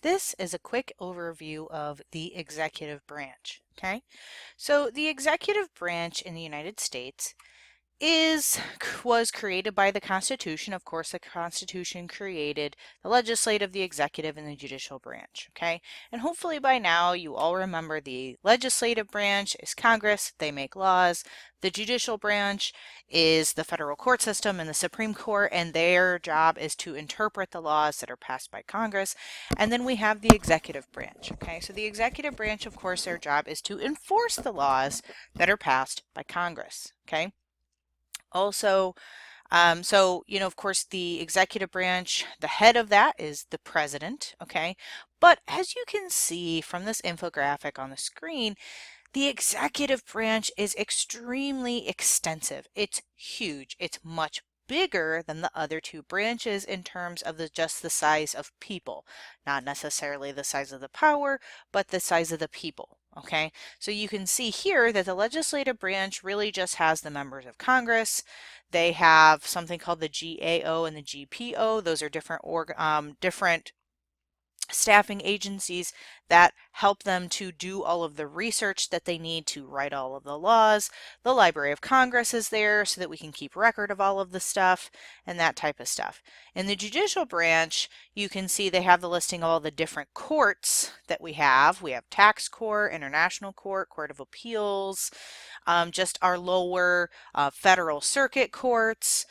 This is a quick overview of the executive branch. Okay, so the executive branch in the United States was created by the Constitution. Of course, the Constitution created the legislative, the executive, and the judicial branch. Okay, and hopefully by now you all remember the legislative branch is Congress, they make laws. The judicial branch is the federal court system and the Supreme Court, and their job is to interpret the laws that are passed by Congress. And then we have the executive branch. Okay, so the executive branch, of course, their job is to enforce the laws that are passed by Congress. Okay. Also, of course, the executive branch, the head of that is the president, okay? But as you can see from this infographic on the screen, the executive branch is extremely extensive. It's huge. It's much bigger than the other two branches in terms of just the size of people, not necessarily the size of the power, but the size of the people. Okay, so you can see here that the legislative branch really just has the members of Congress. They have something called the GAO and the GPO. Those are different staffing agencies that help them to do all of the research that they need to write all of the laws. The Library of Congress is there so that we can keep record of all of the stuff and that type of stuff. In the judicial branch, you can see they have the listing of all the different courts that we have. We have tax court, international court, court of appeals, just our lower federal circuit courts.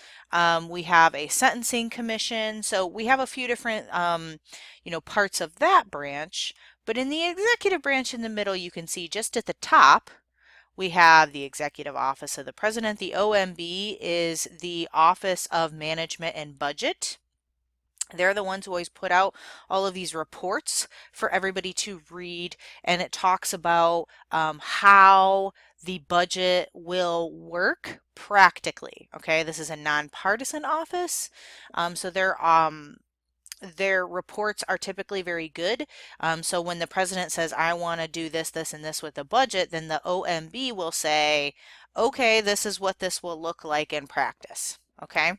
We have a sentencing commission. So we have a few different parts of that branch. But in the executive branch in the middle, you can see just at the top, we have the Executive Office of the President. The OMB is the Office of Management and Budget. They're the ones who always put out all of these reports for everybody to read, and it talks about how the budget will work practically. Okay, this is a nonpartisan office, so their reports are typically very good. So when the president says, I want to do this, this, and this with the budget, then the OMB will say, okay, this is what this will look like in practice. Okay.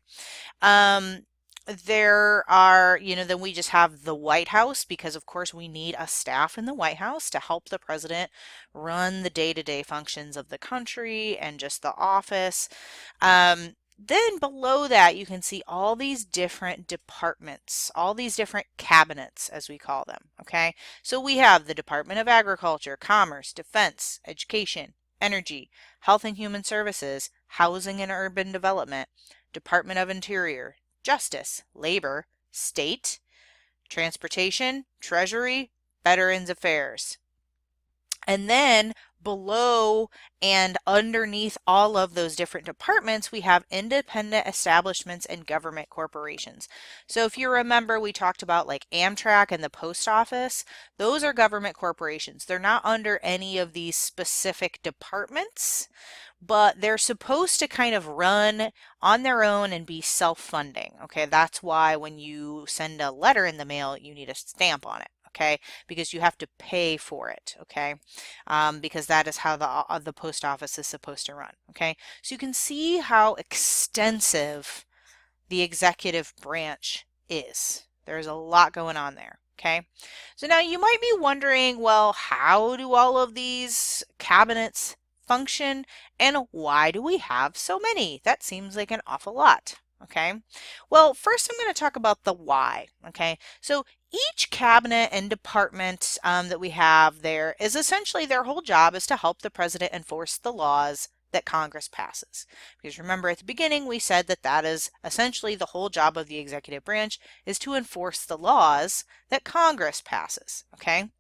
There are, then we just have the White House because, of course, we need a staff in the White House to help the president run the day-to-day functions of the country and just the office. Then below that, you can see all these different departments, all these different cabinets, as we call them, okay? So we have the Department of Agriculture, Commerce, Defense, Education, Energy, Health and Human Services, Housing and Urban Development, Department of Interior, Justice, Labor, State, Transportation, Treasury, Veterans Affairs. And then below and underneath all of those different departments, we have independent establishments and government corporations. So if you remember, we talked about like Amtrak and the post office. Those are government corporations. They're not under any of these specific departments, but they're supposed to kind of run on their own and be self-funding. Okay, that's why when you send a letter in the mail, you need a stamp on it. Okay, because you have to pay for it. Okay, because that is how the post office is supposed to run. Okay, so you can see how extensive the executive branch is. There's a lot going on there. Okay, so now you might be wondering, well, how do all of these cabinets function and why do we have so many? That seems like an awful lot. Okay, well, first I'm going to talk about the why. Okay, so each cabinet and department that we have there is essentially their whole job is to help the president enforce the laws that Congress passes. Because remember at the beginning we said that that is essentially the whole job of the executive branch is to enforce the laws that Congress passes. Okay.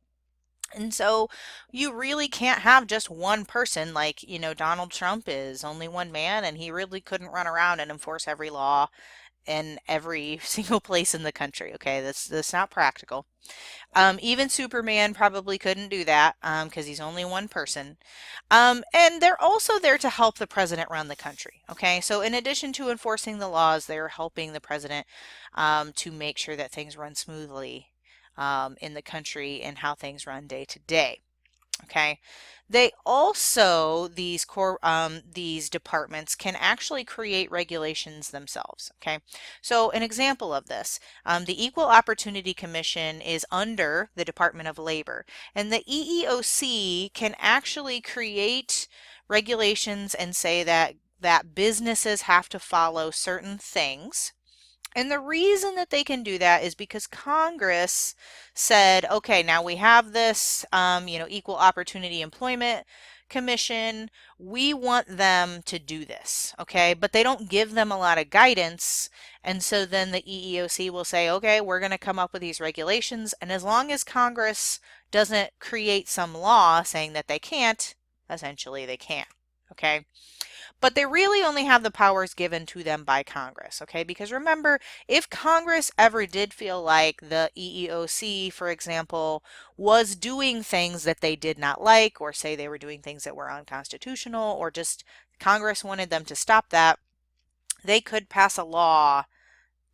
And so you really can't have just one person like, Donald Trump is only one man and he really couldn't run around and enforce every law in every single place in the country. Okay, that's not practical. Even Superman probably couldn't do that because he's only one person. And they're also there to help the president run the country. Okay, so in addition to enforcing the laws, they're helping the president to make sure that things run smoothly in the country and how things run day to day. Okay. They also, these departments can actually create regulations themselves. Okay. So an example of this, the Equal Opportunity Commission is under the Department of Labor, and the EEOC can actually create regulations and say that businesses have to follow certain things. And the reason that they can do that is because Congress said, okay, now we have this, Equal Opportunity Employment Commission. We want them to do this, okay? But they don't give them a lot of guidance. And so then the EEOC will say, okay, we're going to come up with these regulations. And as long as Congress doesn't create some law saying that they can't, essentially they can't, okay? But they really only have the powers given to them by Congress, okay? Because remember, if Congress ever did feel like the EEOC, for example, was doing things that they did not like, or say they were doing things that were unconstitutional, or just Congress wanted them to stop that, they could pass a law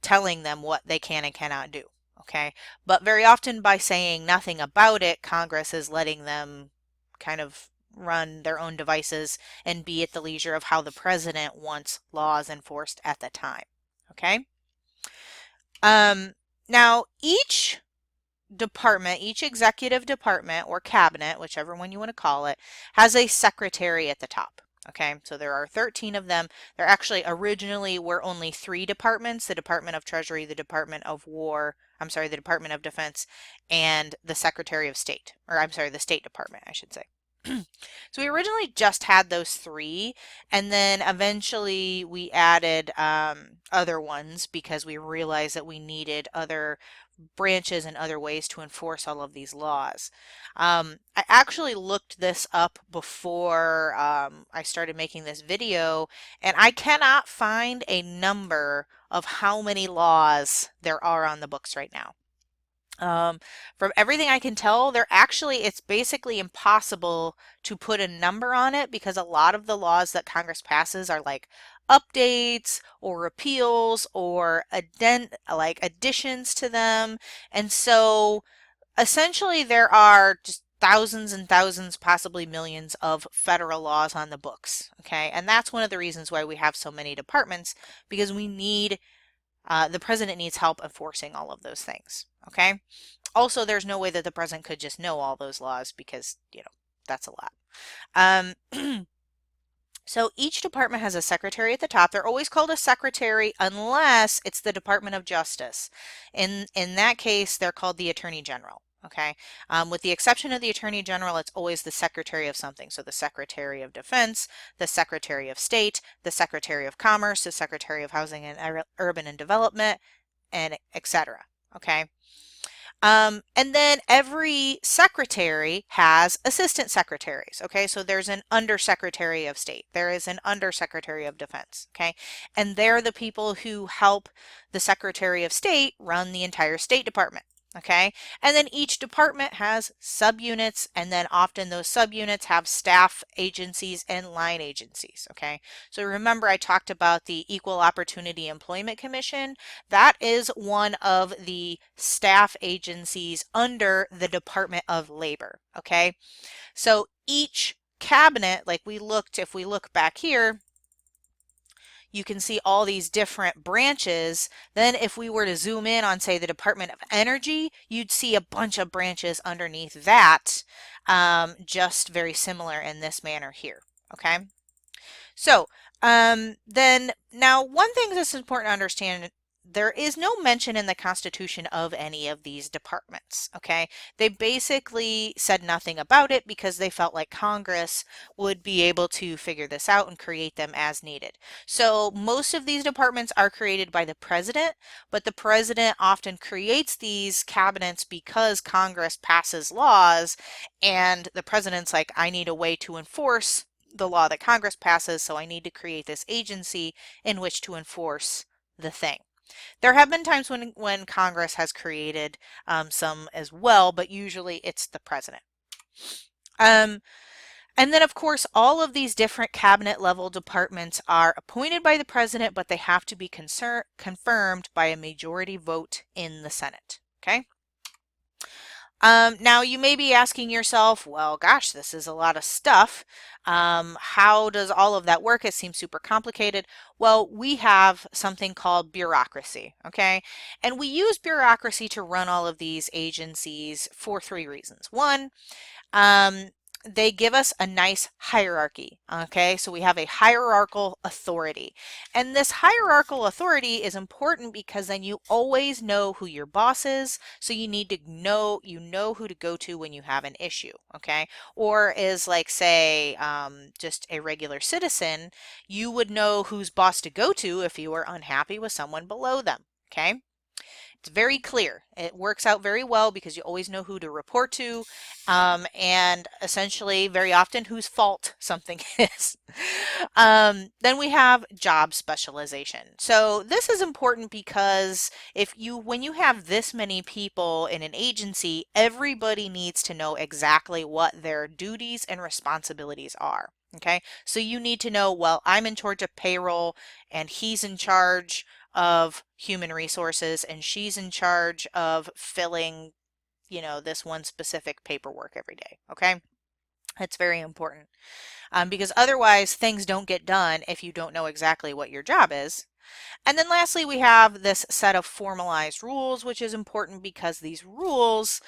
telling them what they can and cannot do, okay? But very often by saying nothing about it, Congress is letting them kind of run their own devices and be at the leisure of how the president wants laws enforced at the time. Okay. Now each department, each executive department or cabinet, whichever one you want to call it, has a secretary at the top. Okay, so there are 13 of them. There actually originally were only 3 departments: the Department of Treasury, the Department of War, the Department of Defense, and the Secretary of State, or the State Department, I should say. So we originally just had those 3, and then eventually we added other ones because we realized that we needed other branches and other ways to enforce all of these laws. I actually looked this up before I started making this video, and I cannot find a number of how many laws there are on the books right now. From everything I can tell, it's basically impossible to put a number on it because a lot of the laws that Congress passes are like updates or repeals or additions to them. And so essentially there are just thousands and thousands, possibly millions of federal laws on the books. Okay. And that's one of the reasons why we have so many departments, because the president needs help enforcing all of those things. Okay. Also, there's no way that the president could just know all those laws because, that's a lot. So each department has a secretary at the top. They're always called a secretary unless it's the Department of Justice. In that case, they're called the Attorney General. Okay. With the exception of the Attorney General, it's always the Secretary of something. So the Secretary of Defense, the Secretary of State, the Secretary of Commerce, the Secretary of Housing and Urban and Development, and etc. Okay. And then every secretary has assistant secretaries. Okay, so there's an undersecretary of state. There is an undersecretary of defense. Okay, and they're the people who help the Secretary of State run the entire State Department. Okay, and then each department has subunits, and then often those subunits have staff agencies and line agencies. Okay, so remember I talked about the Equal Opportunity Employment Commission. That is one of the staff agencies under the Department of Labor. Okay, so each cabinet, if we look back here, you can see all these different branches. Then if we were to zoom in on, say, the Department of Energy, you'd see a bunch of branches underneath that, just very similar in this manner here. Okay. So then now one thing that's important to understand, there is no mention in the Constitution of any of these departments. Okay, they basically said nothing about it because they felt like Congress would be able to figure this out and create them as needed. So most of these departments are created by the president, but the president often creates these cabinets because Congress passes laws, and the president's like, I need a way to enforce the law that Congress passes, so I need to create this agency in which to enforce the thing. There have been times when Congress has created some as well, but usually it's the president. And then, of course, all of these different cabinet level departments are appointed by the president, but they have to be confirmed by a majority vote in the Senate. Okay. Now you may be asking yourself, well, gosh, this is a lot of stuff. How does all of that work? It seems super complicated. Well, we have something called bureaucracy, okay? And we use bureaucracy to run all of these agencies for three reasons. One, um, they give us a nice hierarchy. Okay, so we have a hierarchical authority. And this hierarchical authority is important because then you always know who your boss is. So you need to know, who to go to when you have an issue. Okay, or is like, say, just a regular citizen, you would know whose boss to go to if you were unhappy with someone below them. Okay. It's very clear. It works out very well because you always know who to report to, and essentially very often whose fault something is. Then we have job specialization. So this is important because when you have this many people in an agency, everybody needs to know exactly what their duties and responsibilities are. Okay, so you need to know, well, I'm in charge of payroll and he's in charge of human resources and she's in charge of filling, this one specific paperwork every day. Okay. That's very important, because otherwise things don't get done if you don't know exactly what your job is. And then lastly, we have this set of formalized rules, which is important because these rules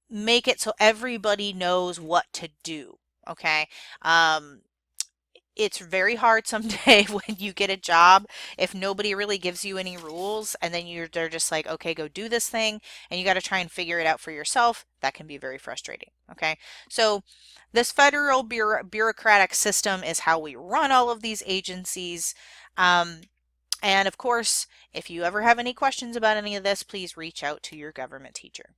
make it so everybody knows what to do. Okay. Um, it's very hard someday when you get a job if nobody really gives you any rules and then they're just like, okay, go do this thing, and you got to try and figure it out for yourself. That can be very frustrating. Okay, so this federal bureaucratic system is how we run all of these agencies. um, and of course, if you ever have any questions about any of this, please reach out to your government teacher.